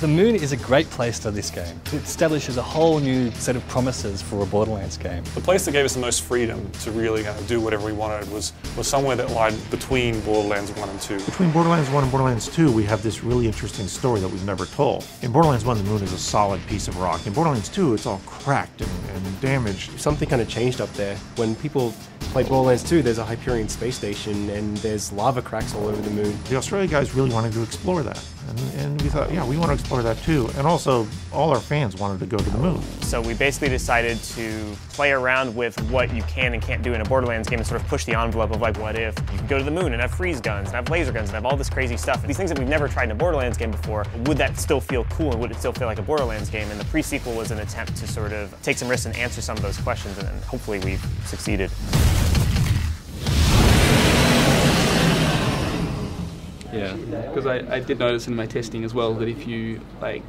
The moon is a great place for this game. It establishes a whole new set of promises for a Borderlands game. The place that gave us the most freedom to really do whatever we wanted was somewhere that lied between Borderlands 1 and 2. Between Borderlands 1 and Borderlands 2, we have this really interesting story that we've never told. In Borderlands 1, the moon is a solid piece of rock. In Borderlands 2, it's all cracked and damaged. Something kind of changed up there. When people play Borderlands 2, there's a Hyperion space station and there's lava cracks all over the moon. The Australia guys really wanted to explore that. And we thought, yeah, we want to explore that too. And also, all our fans wanted to go to the moon. So we basically decided to play around with what you can and can't do in a Borderlands game and sort of push the envelope of like, what if you could go to the moon and have freeze guns and have laser guns and have all this crazy stuff. These things that we've never tried in a Borderlands game before, would that still feel cool and would it still feel like a Borderlands game? And the pre-sequel was an attempt to sort of take some risks and answer some of those questions, and hopefully we've succeeded. Yeah, because I did notice in my testing as well that if you like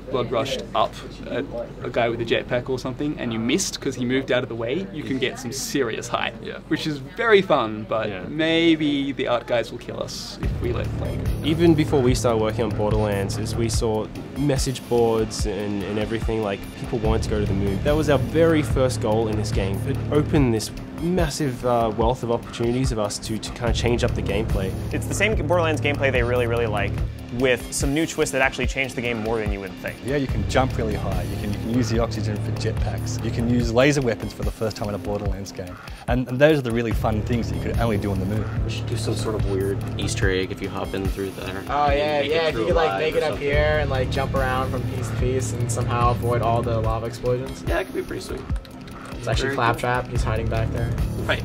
blood rushed up at a guy with a jetpack or something and you missed because he moved out of the way, you can get some serious height, which is very fun, but maybe the art guys will kill us if we let play. Even before we started working on Borderlands, as we saw message boards and everything, like people wanted to go to the moon. That was our very first goal in this game. It opened this massive wealth of opportunities of us to kind of change up the gameplay. It's the same Borderlands gameplay they really, really like, with some new twists that actually change the game more than you would think. Yeah, you can jump really high, you can use the oxygen for jetpacks, you can use laser weapons for the first time in a Borderlands game. And those are the really fun things that you could only do on the moon. We should do some sort of weird Easter egg if you hop in through there. Oh yeah, if you could like make it up here and like jump around from piece to piece and somehow avoid all the lava explosions. Yeah, it could be pretty sweet. It's actually Claptrap, he's hiding back there. Right.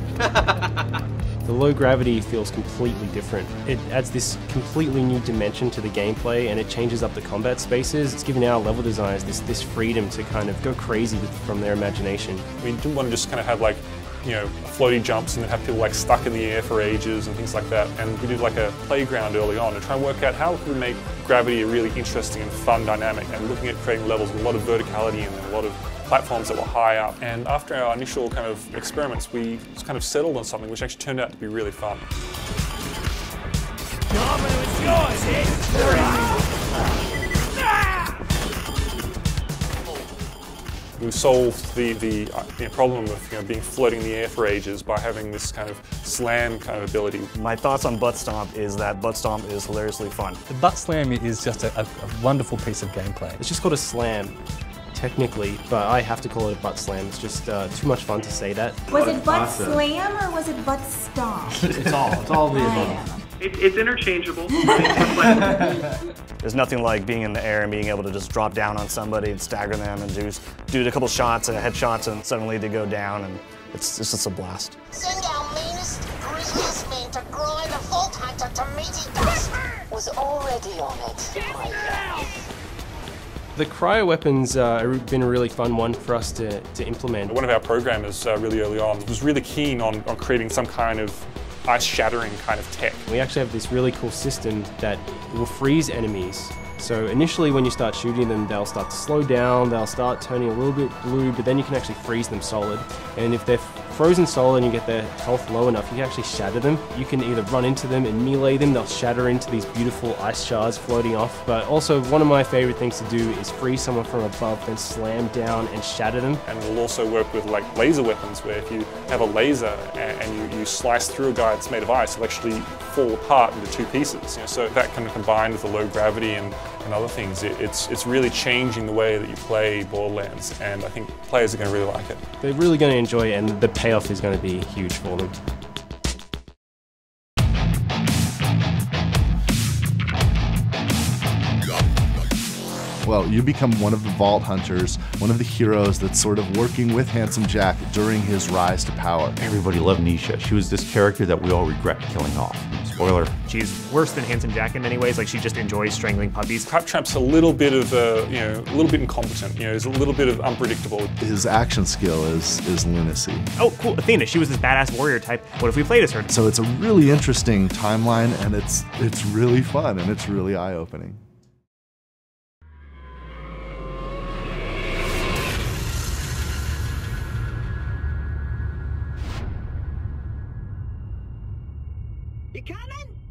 The low gravity feels completely different. It adds this completely new dimension to the gameplay and it changes up the combat spaces. It's giving our level designers this freedom to kind of go crazy from their imagination. We didn't want to just kind of have like, you know, floaty jumps and then have people like stuck in the air for ages and things like that. And we did like a playground early on to try and work out how can we make gravity a really interesting and fun dynamic, and looking at creating levels with a lot of verticality and a lot of platforms that were high up. And after our initial kind of experiments, we just kind of settled on something which actually turned out to be really fun. We solved the problem of being floating in the air for ages by having this kind of slam kind of ability. My thoughts on Butt Stomp is that Butt Stomp is hilariously fun. The butt slam is just a wonderful piece of gameplay. It's just called a slam, technically, but I have to call it a butt slam. It's just too much fun to say that. Was it butt slam or was it butt stomp? It's all the above. It's interchangeable. There's nothing like being in the air and being able to just drop down on somebody and stagger them and do a couple shots and headshots and suddenly they go down, and it's just a blast. Send our meanest, greasiest men to grind a Vault Hunter to meaty dust. Was already on it. The cryo weapons have been a really fun one for us to implement. One of our programmers really early on was really keen on creating some kind of ice-shattering kind of tech. We actually have this really cool system that will freeze enemies. So initially when you start shooting them, they'll start to slow down, they'll start turning a little bit blue, but then you can actually freeze them solid. And if they're frozen solid and you get their health low enough, you can actually shatter them. You can either run into them and melee them, they'll shatter into these beautiful ice shards floating off. But also one of my favorite things to do is freeze someone from above, then slam down and shatter them. And we'll also work with like laser weapons, where if you have a laser and you slice through a guy that's made of ice, it'll actually fall apart into two pieces. You know, so that kind of combined with the low gravity and other things, it's really changing the way that you play Borderlands, and I think players are going to really like it. They're really going to enjoy it, and the payoff is going to be huge for them. Well, you become one of the Vault Hunters, one of the heroes that's sort of working with Handsome Jack during his rise to power. Everybody loved Nisha. She was this character that we all regret killing off. Spoiler. She's worse than Handsome Jack in many ways. Like, she just enjoys strangling puppies. Claptrap's a little bit of, a little bit incompetent. You know, he's a little bit of unpredictable. His action skill is lunacy. Oh, cool. Athena, she was this badass warrior type. What if we played as her? So it's a really interesting timeline, and it's really fun, and it's really eye-opening. You coming?